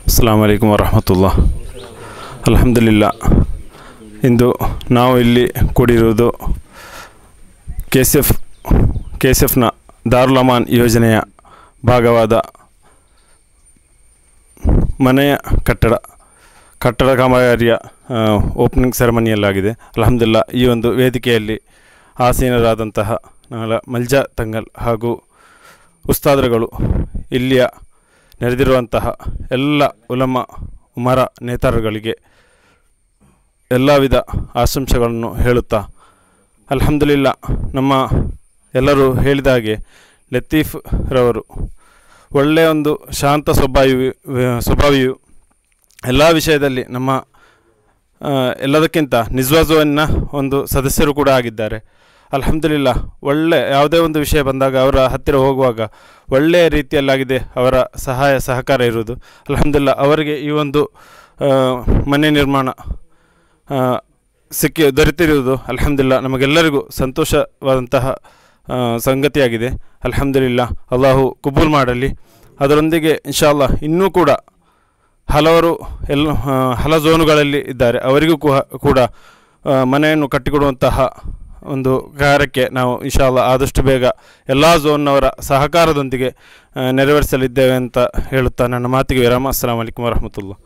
ಅಸ್ಸಲಾಮು ಅಲೈಕುಮ್ ವರಹಮತುಲ್ಲಾಹ್. ಅಲ್ಹಮ್ದುಲಿಲ್ಲಾ, ಇಂದು ನಾವು ಇಲ್ಲಿ ಕೂಡಿರುವುದು KCFನ ದಾರುಲ್ ಅಮಾನ್ ಯೋಜನೆಯ ಭಾಗವಾದ ಮನೆಯ ಕಟ್ಟಡ ಕಾಮಗಾರಿಯ ಓಪನಿಂಗ್ ಸೆರೆಮನಿಯಲ್ಲಾಗಿದೆ. ಅಲ್ಹಮ್ದುಲಿಲ್ಲಾ, ಈ ಒಂದು ವೇದಿಕೆಯಲ್ಲಿ ಆಸೀನರಾದಂತಹ ಮಲ್ಜಾ ತಂಗಲ್ ಹಾಗೂ ಉಸ್ತಾದರುಗಳು, ಇಲ್ಲಿಯ ನೆರೆದಿರುವಂತಹ ಎಲ್ಲ ಉಲಮ ಉಮರ ನೇತಾರರುಗಳಿಗೆ ಎಲ್ಲ ವಿಧ ಆಶಂಸೆಗಳನ್ನು ಹೇಳುತ್ತಾ, ಅಲ್ಹಮ್ದುಲಿಲ್ಲಾ, ನಮ್ಮ ಎಲ್ಲರೂ ಹೇಳಿದ ಹಾಗೆ ಲತೀಫ್ ರವರು ಒಳ್ಳೆಯ ಒಂದು ಶಾಂತ ಸ್ವಭಾವಿಯು ಎಲ್ಲ ವಿಷಯದಲ್ಲಿ ನಮ್ಮ ಎಲ್ಲದಕ್ಕಿಂತ ನಿಜ್ವಾಜುವಿನ ಒಂದು ಸದಸ್ಯರು ಕೂಡ ಆಗಿದ್ದಾರೆ. ಅಲ್ಹಮ್ದುಲಿಲ್ಲಾ, ಯಾವುದೇ ಒಂದು ವಿಷಯ ಬಂದಾಗ ಅವರ ಹತ್ತಿರ ಹೋಗುವಾಗ ಒಳ್ಳೆಯ ರೀತಿಯಲ್ಲಾಗಿದೆ ಅವರ ಸಹಕಾರ ಇರುವುದು. ಅಲ್ಹಮ್ದುಲಿಲ್ಲಾ, ಅವರಿಗೆ ಈ ಒಂದು ಮನೆ ನಿರ್ಮಾಣ ದೊರೆತಿರುವುದು ಅಲ್ಹಮ್ದುಲಿಲ್ಲಾ ನಮಗೆಲ್ಲರಿಗೂ ಸಂತೋಷವಾದಂತಹ ಸಂಗತಿಯಾಗಿದೆ. ಅಲ್ಹಮ್ದುಲಿಲ್ಲಾ, ಅಲ್ಲಾಹು ಕಬೂಲ್ ಮಾಡಲಿ. ಅದರೊಂದಿಗೆ ಇನ್ಶಾ ಅಲ್ಲಾಹ್ ಇನ್ನೂ ಕೂಡ ಹಲವರು ಹಲ ಝೋನುಗಳಲ್ಲಿ ಇದ್ದಾರೆ, ಅವರಿಗೂ ಕೂಡ ಮನೆಯನ್ನು ಕಟ್ಟಿಕೊಡುವಂತಹ ಒಂದು ಕಾರ್ಯಕ್ಕೆ ನಾವು ಇನ್ಶಾ ಅಲ್ಲಾಹ್ ಆದಷ್ಟು ಬೇಗ ಎಲ್ಲ ಝೋನ್ನವರ ಸಹಕಾರದೊಂದಿಗೆ ನೆರವೇರಿಸಲಿದ್ದೇವೆ ಅಂತ ಹೇಳುತ್ತಾ ನನ್ನ ಮಾತಿಗೆ ವಿರಾಮ. ಅಸ್ಸಲಾಮು ಅಲೈಕುಮ್ ವರಹಮತುಲ್ಲಾಹ್.